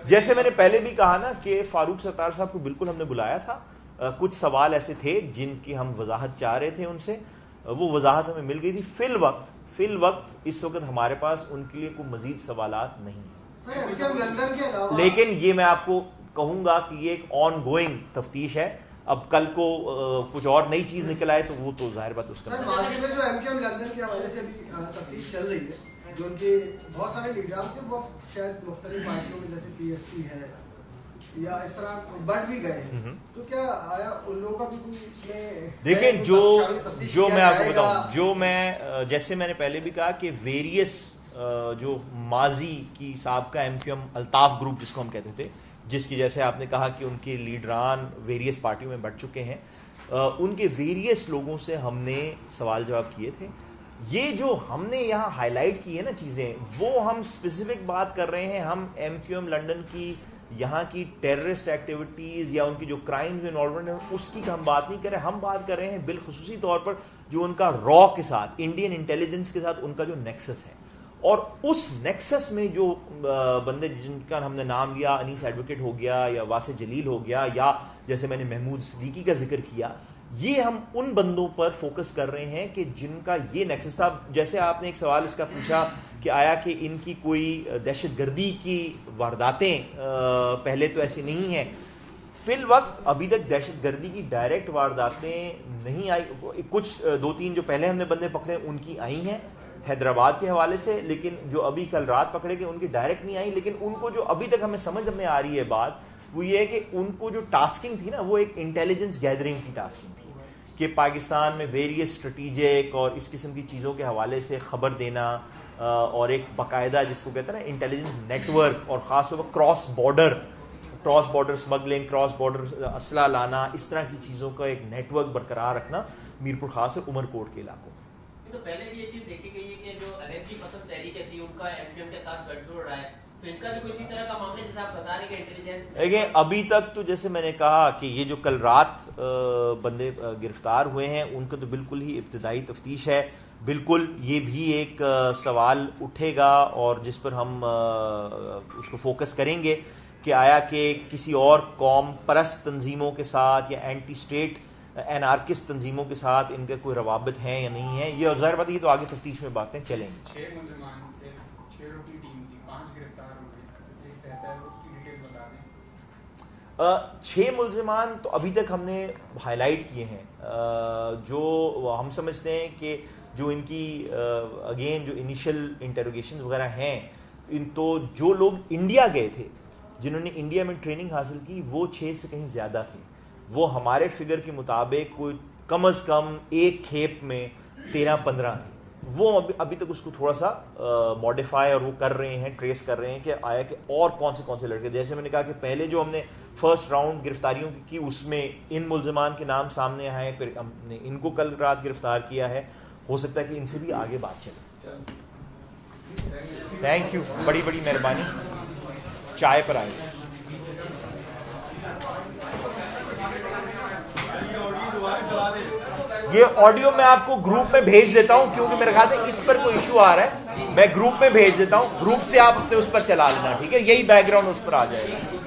جیسے میں نے پہلے بھی کہا نا کہ فاروق ستار صاحب کو بالکل ہم نے بلایا تھا, کچھ سوال ایسے تھے جن کی ہم وضاحت چاہ رہے تھے ان سے, وہ وضاحت ہمیں مل گئی تھی. فی الوقت اس وقت ہمارے پاس ان کے لیے کوئی مزید سوالات نہیں ہیں, لیکن یہ میں آپ کو کہوں گا کہ یہ ایک آن گوئنگ تفتیش ہے. اب کل کو کچھ اور نئی چیز نکل آئے تو وہ تو ظاہر بات اس کا. ماضی میں جو ایم کیو ایم لندن کے حوالے سے بھی تفتیش چل رہی ہے, جو ان کے بہت سارے لیڈران تھے وہ شاید مختلف پارٹیوں میں جیسے پی ایس پی ہے یا اس طرح بڑھ بھی گئے ہیں, تو کیا آیا ان لوگوں کا بھی کوئی اس میں دیکھیں جو میں آپ کو بتاؤں, جو میں جیسے میں نے پہلے بھی کہا کہ ویریس جو ماضی کی سابقہ M Q M Altaf group جس کو ہم کہتے تھے, جس کی جیسے آپ نے کہا کہ ان کے لیڈران ویریس پارٹیوں میں بڑھ چکے ہیں, ان کے ویریس لوگوں سے ہم نے سوال جواب کیے تھے. یہ جو ہم نے یہاں ہائی لائٹ کی ہے نا چیزیں, وہ ہم اسپیسیفک بات کر رہے ہیں. ہم ایم کیو ایم لنڈن کی یہاں کی ٹیررسٹ ایکٹیویٹیز یا ان کی جو کرائمز میں انوالومنٹ ہے اس کی ہم بات نہیں کر رہے. ہم بات کر رہے ہیں بالخصوصی طور پر جو ان کا را کے ساتھ, انڈین انٹیلیجنس کے ساتھ ان کا جو نیکسس ہے, اور اس نیکسس میں جو بندے جن کا ہم نے نام لیا, انیس ایڈوکیٹ ہو گیا یا واسع جلیل ہو گیا, یا جیسے میں نے محمود صدیقی کا ذکر کیا, یہ ہم ان بندوں پر فوکس کر رہے ہیں کہ جن کا یہ نیکسس تھا. جیسے آپ نے ایک سوال اس کا پوچھا کہ آیا کہ ان کی کوئی دہشت گردی کی وارداتیں پہلے تو ایسی نہیں ہیں. فی الوقت ابھی تک دہشت گردی کی ڈائریکٹ وارداتیں نہیں آئی. کچھ 2-3 جو پہلے ہم نے بندے پکڑے ان کی آئی ہیں حیدرآباد کے حوالے سے, لیکن جو ابھی کل رات پکڑے گئے ان کی ڈائریکٹ نہیں آئی. لیکن ان کو جو ابھی تک ہمیں سمجھ میں آ رہی ہے بات, وہ یہ ہے کہ ان کو جو ٹاسکنگ تھی نا, وہ ایک انٹیلیجنس گیدرنگ کی ٹاسکنگ تھی کہ پاکستان میں ویریس اسٹریٹجک اور اس قسم کی چیزوں کے حوالے سے خبر دینا, اور ایک باقاعدہ جس کو کہتے ہیں نا انٹیلیجنس نیٹ ورک, اور خاص طور پر cross border smuggling, cross border اسلحہ لانا, اس طرح کی چیزوں کا ایک نیٹ ورک برقرار رکھنا میرپور خاص اور عمر کوٹ کے علاقوں میں. تو پہلے بھی یہ چیز دیکھی گئی ہے کہ جو LNG پسند تحریک تھی ان کا ایم کیو ایم کے ساتھ گٹھ جوڑ رہا ہے, تو ان کا بھی کوئی اسی طرح کا معاملہ جیسے آپ بتا رہے ہیں انٹیلیجنس. دیکھیں ابھی تک تو جیسے میں نے کہا کہ یہ جو کل رات بندے گرفتار ہوئے ہیں ان کا تو بالکل ہی ابتدائی تفتیش ہے. بالکل یہ بھی ایک سوال اٹھے گا اور جس پر ہم اس کو فوکس کریں گے کہ آیا کہ کسی اور قوم پرست تنظیموں کے ساتھ یا اینٹی اسٹیٹ انارکسٹ تنظیموں کے ساتھ ان کے کوئی روابط ہیں یا نہیں ہیں. یہ ظاہر بات ہے, یہ تو آگے تفتیش میں باتیں چلیں گی. 6 ملزمان تھے, 6 لوگوں کی ٹیم تھی, 5 گرفتار ہوئے, ایک کہتا ہے اس کی ڈیٹیل بتا دیں. 6 ملزمان تو ابھی تک ہم نے ہائی لائٹ کیے ہیں, جو ہم سمجھتے ہیں کہ جو ان کی اگین جو انیشل انٹروگیشن وغیرہ ہیں, ان تو جو لوگ انڈیا گئے تھے, جنہوں نے انڈیا میں ٹریننگ حاصل کی, وہ 6 سے کہیں زیادہ تھے. وہ ہمارے فگر کے مطابق کوئی کم از کم ایک کھیپ میں 13-15 تھے. وہ ابھی تک اس کو تھوڑا سا ماڈیفائی اور وہ کر رہے ہیں, ٹریس کر رہے ہیں کہ آیا کہ اور کون سے لڑکے. جیسے میں نے کہا کہ پہلے جو ہم نے فرسٹ راؤنڈ گرفتاریوں کی اس میں ان ملزمان کے نام سامنے آئے, پھر ہم نے ان کو کل رات گرفتار کیا ہے. ہو سکتا ہے کہ ان سے بھی آگے بات چلے. تھینک یو, بڑی بڑی مہربانی. چائے پر آئے. یہ آڈیو میں آپ کو گروپ میں بھیج دیتا ہوں کیونکہ میرے خیال ہے اس پر کوئی ایشو آ رہا ہے. میں گروپ میں بھیج دیتا ہوں, گروپ سے آپ اس پر چلا لینا, ٹھیک ہے. یہی بیک گراؤنڈ اس پر آ جائے گا.